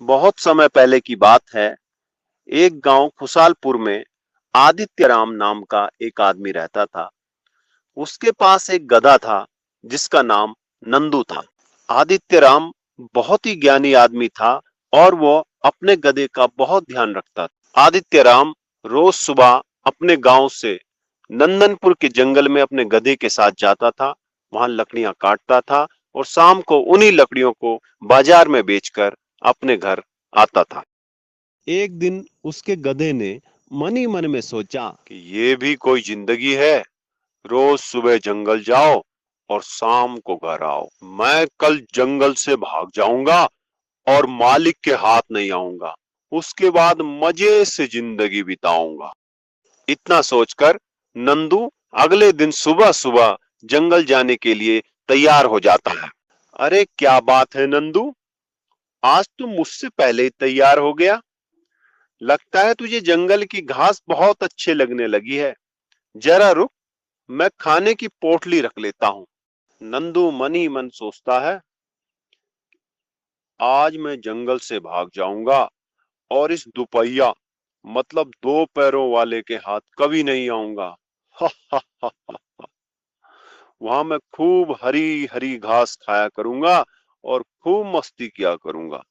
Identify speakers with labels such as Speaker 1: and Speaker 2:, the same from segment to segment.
Speaker 1: बहुत समय पहले की बात है। एक गांव खुशालपुर में आदित्य राम नाम का एक आदमी रहता था। उसके पास एक गधा था जिसका नाम नंदू था। आदित्य राम बहुत ही ज्ञानी आदमी था और वो अपने गधे का बहुत ध्यान रखता था। आदित्य राम रोज सुबह अपने गांव से नंदनपुर के जंगल में अपने गधे के साथ जाता था। वहां लकड़ियां काटता था और शाम को उन्हीं लकड़ियों को बाजार में बेचकर अपने घर आता था। एक दिन उसके गधे ने मन ही मन में सोचा कि ये भी कोई जिंदगी है। रोज सुबह जंगल जाओ और शाम को घर आओ। मैं कल जंगल से भाग जाऊंगा और मालिक के हाथ नहीं आऊंगा। उसके बाद मजे से जिंदगी बिताऊंगा। इतना सोचकर नंदू अगले दिन सुबह सुबह जंगल जाने के लिए तैयार हो जाता है। अरे क्या बात है नंदू, आज तुम मुझसे पहले ही तैयार हो गया। लगता है तुझे जंगल की घास बहुत अच्छे लगने लगी है। जरा रुक, मैं खाने की पोटली रख लेता हूँ। नंदू मन ही मन सोचता है, आज मैं जंगल से भाग जाऊंगा और इस दुपहिया मतलब दो पैरों वाले के हाथ कभी नहीं आऊंगा। वहां मैं खूब हरी हरी घास खाया करूंगा और खूब मस्ती किया करूंगा।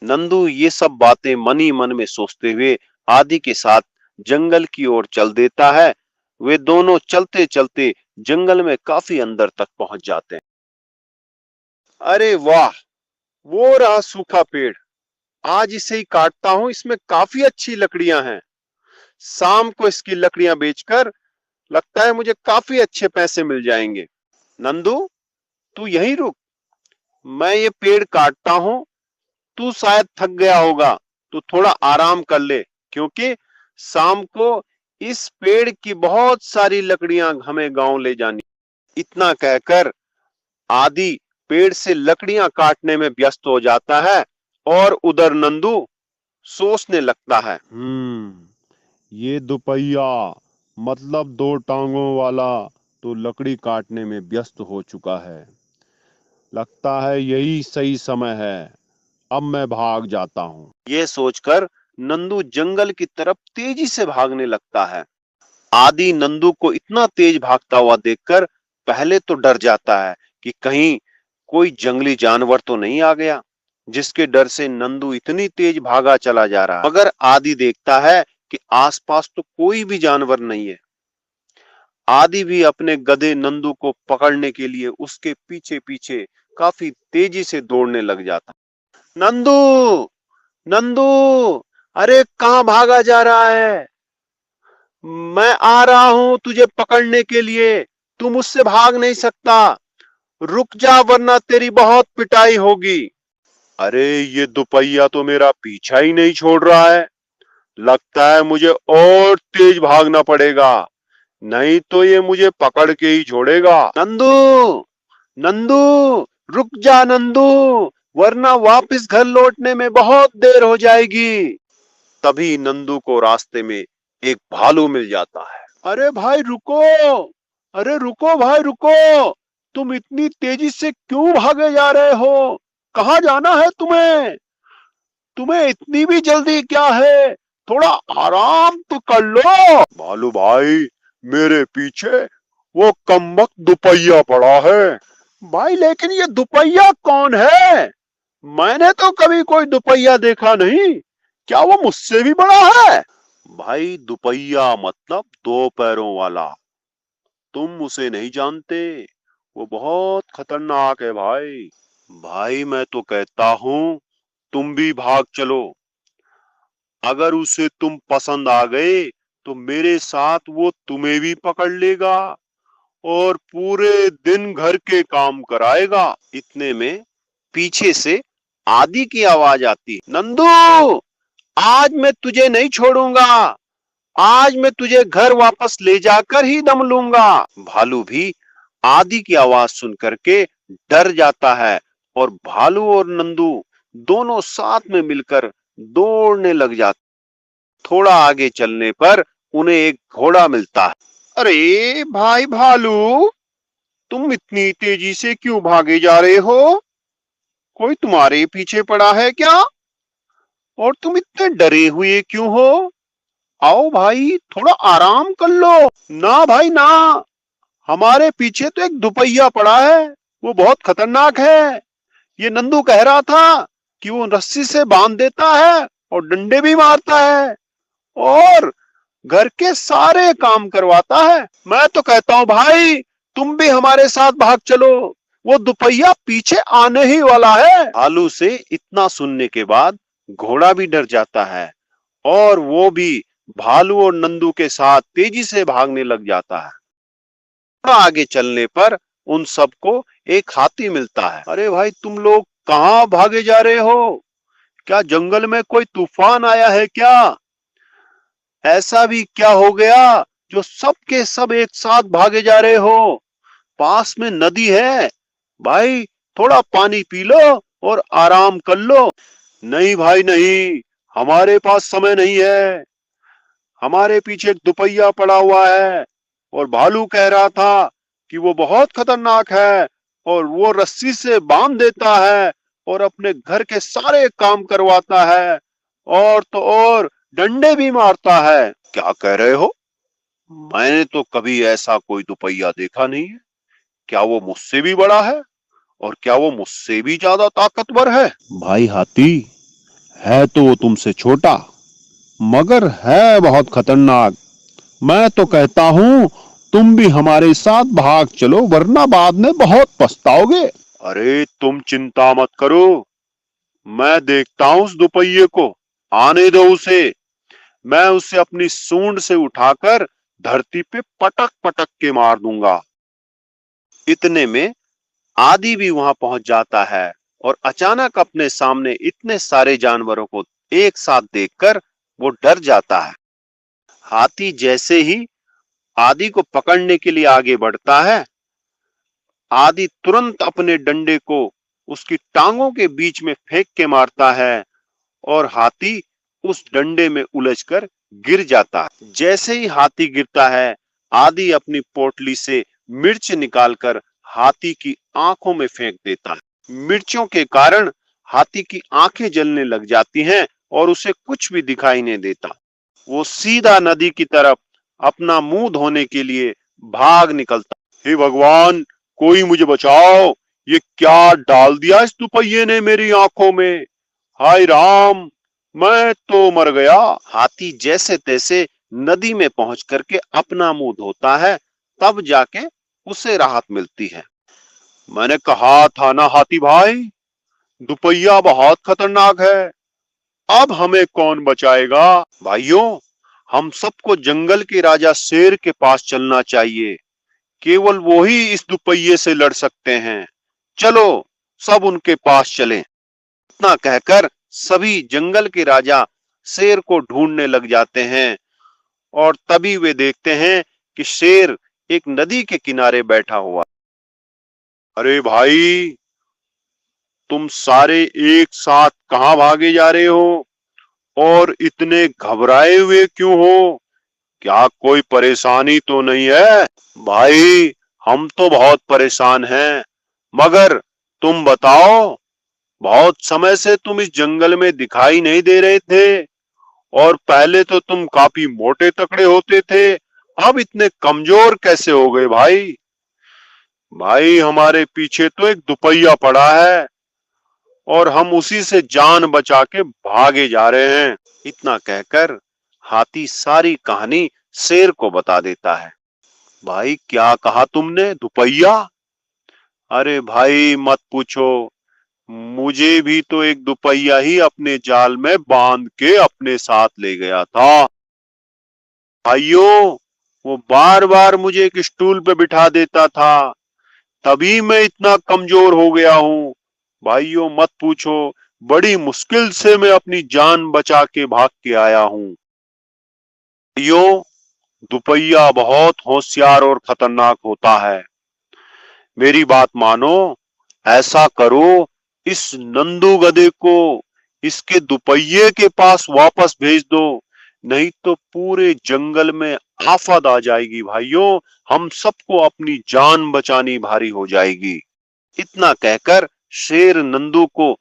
Speaker 1: नंदू ये सब बातें मन ही मन में सोचते हुए आदि के साथ जंगल की ओर चल देता है। वे दोनों चलते चलते जंगल में काफी अंदर तक पहुंच जाते हैं। अरे वाह, वो रहा सूखा पेड़। आज इसे ही काटता हूं, इसमें काफी अच्छी लकड़ियां हैं। शाम को इसकी लकड़ियां बेचकर लगता है मुझे काफी अच्छे पैसे मिल जाएंगे। नंदू, तू यहीं रुक, मैं ये पेड़ काटता हूं। तू शायद थक गया होगा, तो थोड़ा आराम कर ले, क्योंकि शाम को इस पेड़ की बहुत सारी लकड़ियां हमें गांव ले जानी। इतना कहकर आदि पेड़ से लकड़ियां काटने में व्यस्त हो जाता है और उधर नंदू सोचने लगता है, ये दुपहिया मतलब दो टांगों वाला तो लकड़ी काटने में व्यस्त हो चुका है। लगता है यही सही समय है, अब मैं भाग जाता हूँ। ये सोचकर नंदू जंगल की तरफ तेजी से भागने लगता है। आदि नंदू को इतना तेज भागता हुआ देखकर पहले तो डर जाता है कि कहीं कोई जंगली जानवर तो नहीं आ गया, जिसके डर से नंदू इतनी तेज भागा चला जा रहा है। मगर आदि देखता है कि आसपास तो कोई भी जानवर नहीं है। आदि भी अपने गधे नंदू को पकड़ने के लिए उसके पीछे पीछे काफी तेजी से दौड़ने लग जाता। नंदू, नंदू, अरे कहाँ भागा जा रहा है? मैं आ रहा हूं तुझे पकड़ने के लिए। तू मुझसे भाग नहीं सकता। रुक जा वरना तेरी बहुत पिटाई होगी। अरे ये दुपहिया तो मेरा पीछा ही नहीं छोड़ रहा है। लगता है मुझे और तेज भागना पड़ेगा, नहीं तो ये मुझे पकड़ के ही छोड़ेगा। नंदू, नंदू, रुक जा नंदू, वरना वापस घर लौटने में बहुत देर हो जाएगी। तभी नंदू को रास्ते में एक भालू मिल जाता है। अरे भाई रुको, अरे रुको भाई रुको, तुम इतनी तेजी से क्यों भागे जा रहे हो? कहाँ जाना है तुम्हें? तुम्हें इतनी भी जल्दी क्या है? थोड़ा आराम तो कर लो। भालू भाई, मेरे पीछे वो कमबख्त दुपहिया पड़ा है। भाई लेकिन ये दुपहिया कौन है? मैंने तो कभी कोई दुपहिया देखा नहीं। क्या वो मुझसे भी बड़ा है? भाई दुपहिया मतलब दो पैरों वाला। तुम उसे नहीं जानते, वो बहुत खतरनाक है भाई। भाई मैं तो कहता हूं तुम भी भाग चलो। अगर उसे तुम पसंद आ गए तो मेरे साथ वो तुम्हें भी पकड़ लेगा और पूरे दिन घर के काम कराएगा। इतने में पीछे से आदि की आवाज आती, नंदू, आज मैं तुझे नहीं छोड़ूंगा। आज मैं तुझे घर वापस ले जाकर ही दम लूंगा। भालू भी आदि की आवाज सुन करके डर जाता है और भालू और नंदू दोनों साथ में मिलकर दौड़ने लग जाते। थोड़ा आगे चलने पर उन्हें एक घोड़ा मिलता है। अरे भाई भालू, तुम इतनी तेजी से क्यों भागे जा रहे हो? कोई तुम्हारे पीछे पड़ा है क्या? और तुम इतने डरे हुए क्यों हो? आओ भाई, थोड़ा आराम कर लो। ना भाई ना, हमारे पीछे तो एक दुपहिया पड़ा है, वो बहुत खतरनाक है। ये नंदू कह रहा था कि वो रस्सी से बांध देता है और डंडे भी मारता है और घर के सारे काम करवाता है। मैं तो कहता हूँ भाई, तुम भी हमारे साथ भाग चलो, वो दुपहिया पीछे आने ही वाला है। भालू से इतना सुनने के बाद घोड़ा भी डर जाता है और वो भी भालू और नंदू के साथ तेजी से भागने लग जाता है। थोड़ा आगे चलने पर उन सबको एक हाथी मिलता है। अरे भाई, तुम लोग कहाँ भागे जा रहे हो? क्या जंगल में कोई तूफान आया है क्या? ऐसा भी क्या हो गया जो सब के सब एक साथ भागे जा रहे हो? पास में नदी है, भाई थोड़ा पानी पी लो और आराम कर लो। नहीं भाई नहीं, हमारे पास समय नहीं है। हमारे पीछे एक दुपहिया पड़ा हुआ है और भालू कह रहा था कि वो बहुत खतरनाक है और वो रस्सी से बांध देता है और अपने घर के सारे काम करवाता है और तो और डंडे भी मारता है। क्या कह रहे हो? मैंने तो कभी ऐसा कोई दुपहिया देखा नहीं है। क्या वो मुझसे भी बड़ा है और क्या वो मुझसे भी ज्यादा ताकतवर है? भाई हाथी, है तो वो तुमसे छोटा, मगर है बहुत खतरनाक। मैं तो कहता हूँ तुम भी हमारे साथ भाग चलो, वरना बाद में बहुत पछताओगे। अरे तुम चिंता मत करो, मैं देखता हूँ उस दुपहिये को। आने दो उसे, मैं उसे अपनी सूंड से उठाकर धरती पे पटक पटक के मार दूंगा। इतने में आदि भी वहां पहुंच जाता है और अचानक अपने सामने इतने सारे जानवरों को एक साथ देखकर वो डर जाता है। हाथी जैसे ही आदि को पकड़ने के लिए आगे बढ़ता है, आदि तुरंत अपने डंडे को उसकी टांगों के बीच में फेंक के मारता है और हाथी उस डंडे में उलझकर गिर जाता है। जैसे ही हाथी गिरता है, आदि अपनी पोटली से मिर्च निकालकर हाथी की आंखों में फेंक देता है। मिर्चों के कारण हाथी की आंखें जलने लग जाती हैं और उसे कुछ भी दिखाई नहीं देता। वो सीधा नदी की तरफ अपना मुंह धोने के लिए भाग निकलता। हे भगवान, कोई मुझे बचाओ, ये क्या डाल दिया इस दुपहिये ने मेरी आंखों में? हाय राम, मैं तो मर गया। हाथी जैसे तैसे नदी में पहुंच करके अपना मुंह धोता है, तब जाके उसे राहत मिलती है। मैंने कहा था ना हाथी भाई, दुपहिया बहुत खतरनाक है। अब हमें कौन बचाएगा? भाइयों, हम सबको जंगल के राजा शेर के पास चलना चाहिए। केवल वो ही इस दुपहिये से लड़ सकते हैं। चलो सब उनके पास चलें। इतना कहकर सभी जंगल के राजा शेर को ढूंढने लग जाते हैं और तभी वे देखते हैं कि शेर एक नदी के किनारे बैठा हुआ। अरे भाई, तुम सारे एक साथ कहां भागे जा रहे हो और इतने घबराए हुए क्यों हो? क्या कोई परेशानी तो नहीं है? भाई, हम तो बहुत परेशान हैं, मगर तुम बताओ, बहुत समय से तुम इस जंगल में दिखाई नहीं दे रहे थे और पहले तो तुम काफी मोटे तकड़े होते थे, अब इतने कमजोर कैसे हो गए भाई? भाई, हमारे पीछे तो एक दुपहिया पड़ा है और हम उसी से जान बचा के भागे जा रहे हैं। इतना कहकर हाथी सारी कहानी शेर को बता देता है। भाई, क्या कहा तुमने, दुपहिया? अरे भाई मत पूछो, मुझे भी तो एक दुपहिया ही अपने जाल में बांध के अपने साथ ले गया था। भाइयों, वो बार बार मुझे एक स्टूल पे बिठा देता था, तभी मैं इतना कमजोर हो गया हूँ। भाइयों मत पूछो, बड़ी मुश्किल से मैं अपनी जान बचा के भाग के आया हूँ। भाइयों, दुपहिया बहुत होशियार और खतरनाक होता है। मेरी बात मानो, ऐसा करो, इस नंदू गधे को इसके दुपहिये के पास वापस भेज दो, नहीं तो पूरे जंगल में आफत आ जाएगी। भाइयों, हम सबको अपनी जान बचानी भारी हो जाएगी। इतना कहकर शेर नंदू को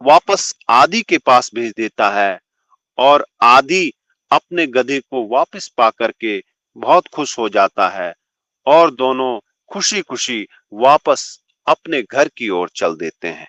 Speaker 1: वापस आदि के पास भेज देता है और आदि अपने गधे को वापस पा करके बहुत खुश हो जाता है और दोनों खुशी खुशी वापस अपने घर की ओर चल देते हैं।